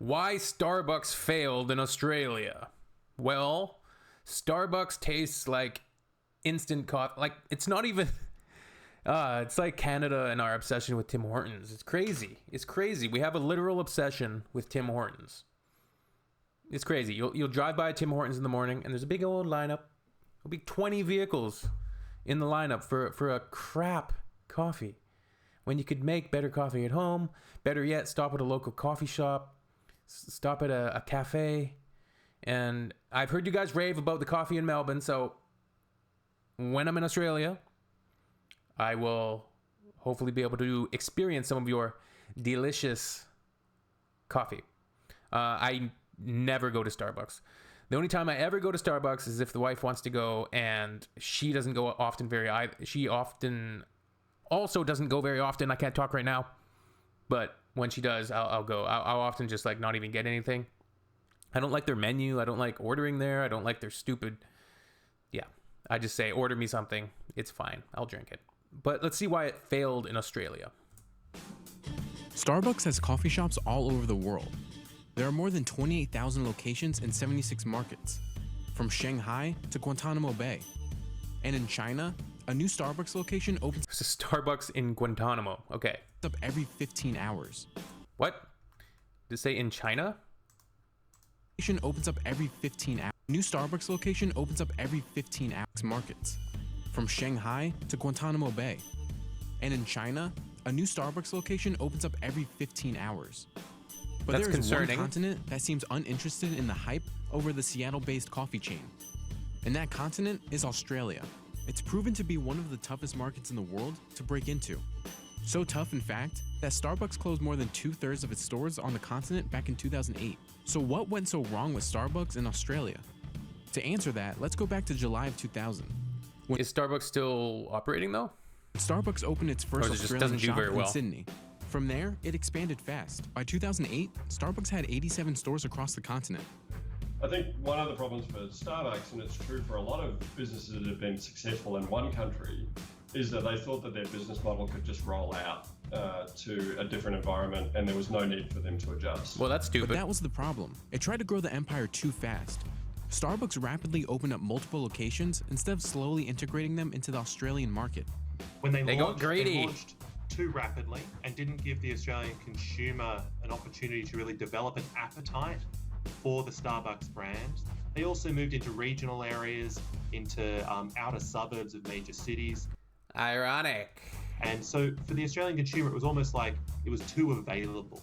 Why Starbucks failed in Australia? Well, Starbucks tastes like instant coffee. Like, it's not even... it's like Canada and our obsession with Tim Hortons. It's crazy. It's crazy. We have a literal obsession with Tim Hortons. It's crazy. You'll drive by Tim Hortons in the morning, and there's a big old lineup. There'll be 20 vehicles in the lineup for a crap coffee. When you could make better coffee at home. Better yet, stop at a local coffee shop. Stop at a cafe. And I've heard you guys rave about the coffee in Melbourne, so when I'm in Australia, I will hopefully be able to experience some of your delicious coffee. I never go to Starbucks. The only time I ever go to Starbucks is if the wife wants to go, and she doesn't go often she often also doesn't go very often. I can't talk right now, but when she does, I'll go. I'll often just like not even get anything. I don't like their menu. I don't like ordering there. I don't like their stupid... Yeah, I just say, order me something. It's fine. I'll drink it. But let's see why it failed in Australia. Starbucks has coffee shops all over the world. There are more than 28,000 locations in 76 markets, from Shanghai to Guantanamo Bay. And in China, a new Starbucks location opens It's a Starbucks in Guantanamo. Okay. up every 15 hours. What? Did it say in China? Opens up every 15 hours. New Starbucks location opens up every 15 hours. Markets, from Shanghai to Guantanamo Bay. And in China, a new Starbucks location opens up every 15 hours. But That's there is concerning. one continent that seems uninterested in the hype over the Seattle-based coffee chain. And that continent is Australia. It's proven to be one of the toughest markets in the world to break into. So tough, in fact, that Starbucks closed more than 2/3 of its stores on the continent back in 2008. So what went so wrong with Starbucks in Australia? To answer that, let's go back to July of 2000. Is Starbucks still operating though? Starbucks opened its first Or it just Australian doesn't do shop very in well? Sydney. From there, it expanded fast. By 2008, Starbucks had 87 stores across the continent. I think one of the problems for Starbucks, and it's true for a lot of businesses that have been successful in one country, is that they thought that their business model could just roll out to a different environment, and there was no need for them to adjust. Well, that's stupid. But that was the problem. It tried to grow the empire too fast. Starbucks rapidly opened up multiple locations instead of slowly integrating them into the Australian market. When They got greedy. they launched too rapidly and didn't give the Australian consumer an opportunity to really develop an appetite for the Starbucks brand. They also moved into regional areas, into outer suburbs of major cities. Ironic. And so for the Australian consumer, it was almost like it was too available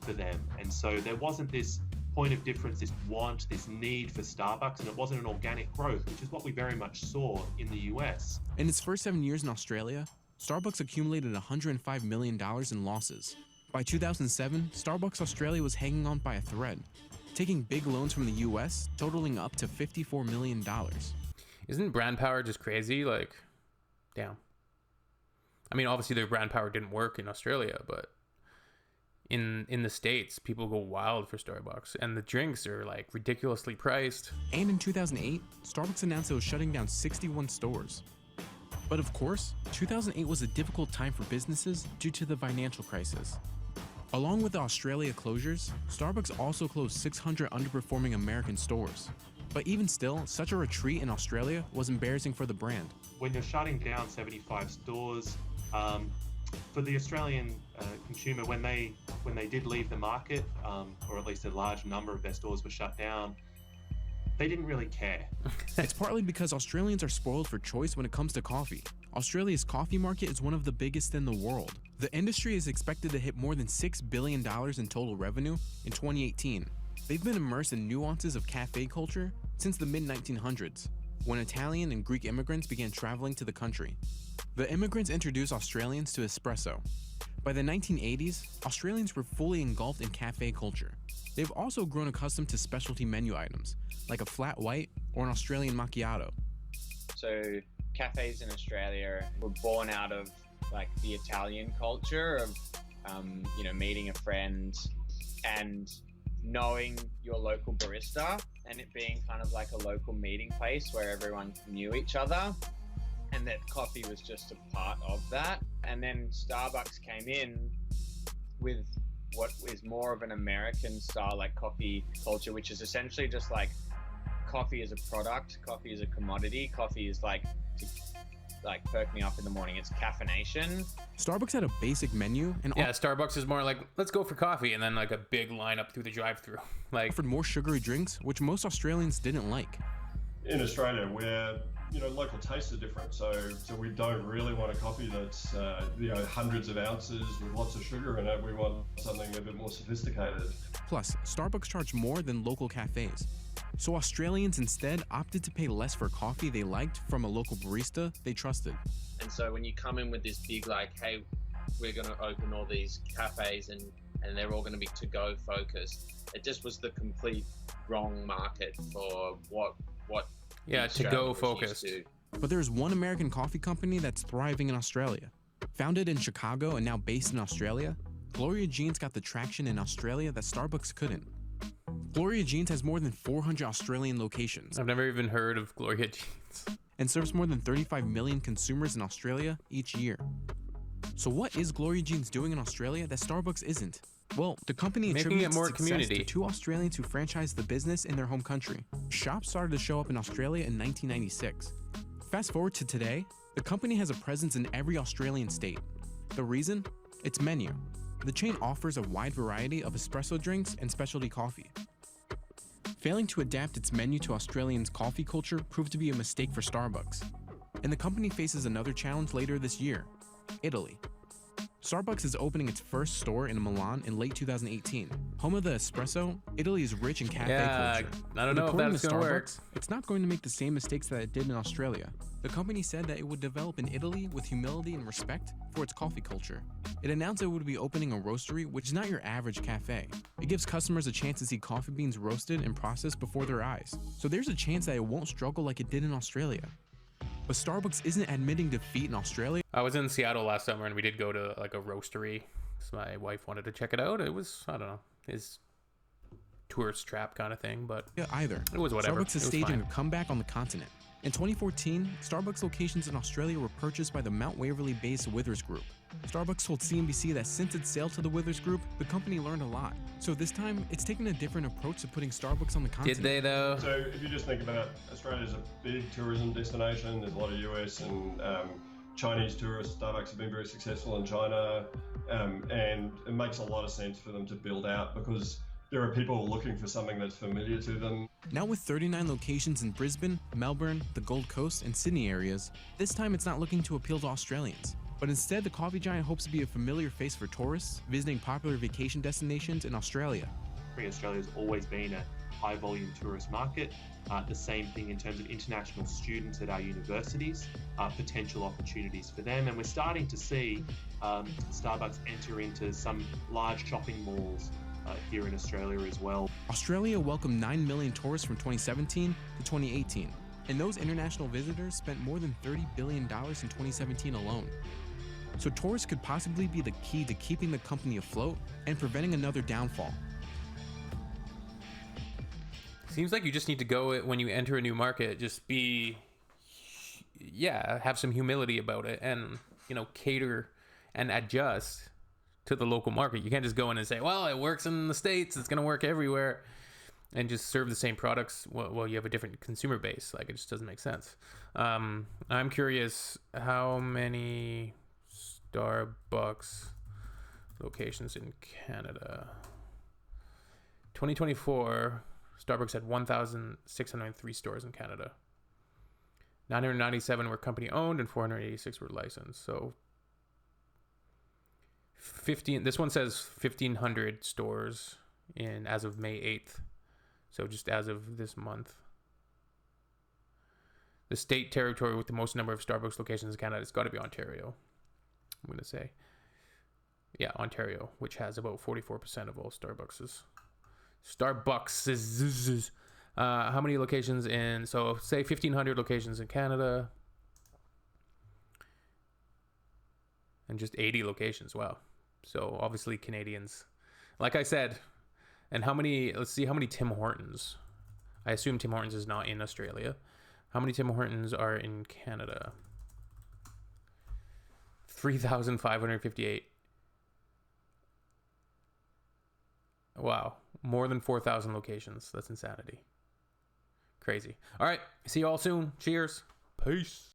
for them. And so there wasn't this point of difference, this want, this need for Starbucks, and it wasn't an organic growth, which is what we very much saw in the US. In its first 7 years in Australia, Starbucks accumulated $105 million in losses. By 2007, Starbucks Australia was hanging on by a thread, taking big loans from the US, totaling up to $54 million. Isn't brand power just crazy? Like, damn. I mean, obviously their brand power didn't work in Australia, but in the States, people go wild for Starbucks, and the drinks are like ridiculously priced. And in 2008, Starbucks announced it was shutting down 61 stores. But of course, 2008 was a difficult time for businesses due to the financial crisis. Along with the Australia closures, Starbucks also closed 600 underperforming American stores. But even still, such a retreat in Australia was embarrassing for the brand. When you're shutting down 75 stores, for the Australian consumer, when they did leave the market, or at least a large number of their stores were shut down, they didn't really care. It's partly because Australians are spoiled for choice when it comes to coffee. Australia's coffee market is one of the biggest in the world. The industry is expected to hit more than $6 billion in total revenue in 2018. They've been immersed in nuances of cafe culture since the mid-1900s, when Italian and Greek immigrants began traveling to the country. The immigrants introduced Australians to espresso. By the 1980s, Australians were fully engulfed in cafe culture. They've also grown accustomed to specialty menu items, like a flat white or an Australian macchiato. So cafes in Australia were born out of like the Italian culture of, meeting a friend and knowing your local barista, and it being kind of like a local meeting place where everyone knew each other, and that coffee was just a part of that. And then Starbucks came in with what is more of an American style like coffee culture, which is essentially just like coffee is a product, coffee is a commodity, coffee is like to like perk me up in the morning. It's caffeination. Starbucks had a basic menu and Yeah, Starbucks is more like, let's go for coffee, and then like a big lineup through the drive-through. Like, offered more sugary drinks, which most Australians didn't like. In Australia, where local tastes are different, so we don't really want a coffee that's hundreds of ounces with lots of sugar in it. We want something a bit more sophisticated. Plus, Starbucks charged more than local cafes. So Australians instead opted to pay less for coffee they liked from a local barista they trusted. And so when you come in with this big like, hey, we're going to open all these cafes and they're all going to be to-go focused, it just was the complete wrong market for what yeah, to-go focused. But there's one American coffee company that's thriving in Australia. Founded in Chicago and now based in Australia, Gloria Jeans got the traction in Australia that Starbucks couldn't. Gloria Jeans has more than 400 Australian locations I've never even heard of Gloria Jeans. and serves more than 35 million consumers in Australia each year. So what is Gloria Jeans doing in Australia that Starbucks isn't? Well, the company Making attributes it more its success community. to two Australians who franchised the business in their home country. Shops started to show up in Australia in 1996. Fast forward to today, the company has a presence in every Australian state. The reason? Its menu. The chain offers a wide variety of espresso drinks and specialty coffee. Failing to adapt its menu to Australians' coffee culture proved to be a mistake for Starbucks. And the company faces another challenge later this year: Italy. Starbucks is opening its first store in Milan in late 2018. Home of the espresso, Italy is rich in cafe culture. I don't But know if according that's to going to work. Starbucks, it's not going to make the same mistakes that it did in Australia. The company said that it would develop in Italy with humility and respect for its coffee culture. It announced it would be opening a roastery, which is not your average cafe. It gives customers a chance to see coffee beans roasted and processed before their eyes. So there's a chance that it won't struggle like it did in Australia. But Starbucks isn't admitting defeat in Australia. I was in Seattle last summer, and we did go to like a roastery. So my wife wanted to check it out. It was, I don't know, his tourist trap kind of thing, but Either. it was whatever. Starbucks is It was staging fine. a comeback on the continent. In 2014, Starbucks locations in Australia were purchased by the Mount Waverly-based Withers Group. Starbucks told CNBC that since its sale to the Withers Group, the company learned a lot. So this time, it's taking a different approach to putting Starbucks on the continent. Did they though? So if you just think about Australia's a big tourism destination. There's a lot of US and Chinese tourists. Starbucks have been very successful in China, and it makes a lot of sense for them to build out because there are people looking for something that's familiar to them. Now with 39 locations in Brisbane, Melbourne, the Gold Coast, and Sydney areas, this time it's not looking to appeal to Australians. But instead, the coffee giant hopes to be a familiar face for tourists visiting popular vacation destinations in Australia. Australia's always been a high volume tourist market. The same thing in terms of international students at our universities, potential opportunities for them. And we're starting to see Starbucks enter into some large shopping malls here in Australia as well. Australia welcomed 9 million tourists from 2017 to 2018, and those international visitors spent more than $30 billion in 2017 alone. So tourists could possibly be the key to keeping the company afloat and preventing another downfall. Seems like you just need to go when you enter a new market. Just have some humility about it, and cater and adjust to the local market. You can't just go in and say, well, it works in the States, it's going to work everywhere, and just serve the same products while you have a different consumer base. Like, it just doesn't make sense. I'm curious, how many Starbucks locations in Canada? 2024, Starbucks had 1,603 stores in Canada. 997 were company owned and 486 were licensed. So 15. This one says 1,500 stores as of May 8th. So just as of this month. The state territory with the most number of Starbucks locations in Canada has got to be Ontario. I'm going to say. Yeah, Ontario, which has about 44% of all Starbucks. How many locations in, so say 1,500 locations in Canada. And just 80 locations. Wow. So obviously Canadians, like I said. And let's see how many Tim Hortons. I assume Tim Hortons is not in Australia. How many Tim Hortons are in Canada? 3,558. Wow. More than 4,000 locations. That's insanity. Crazy. All right. See you all soon. Cheers. Peace.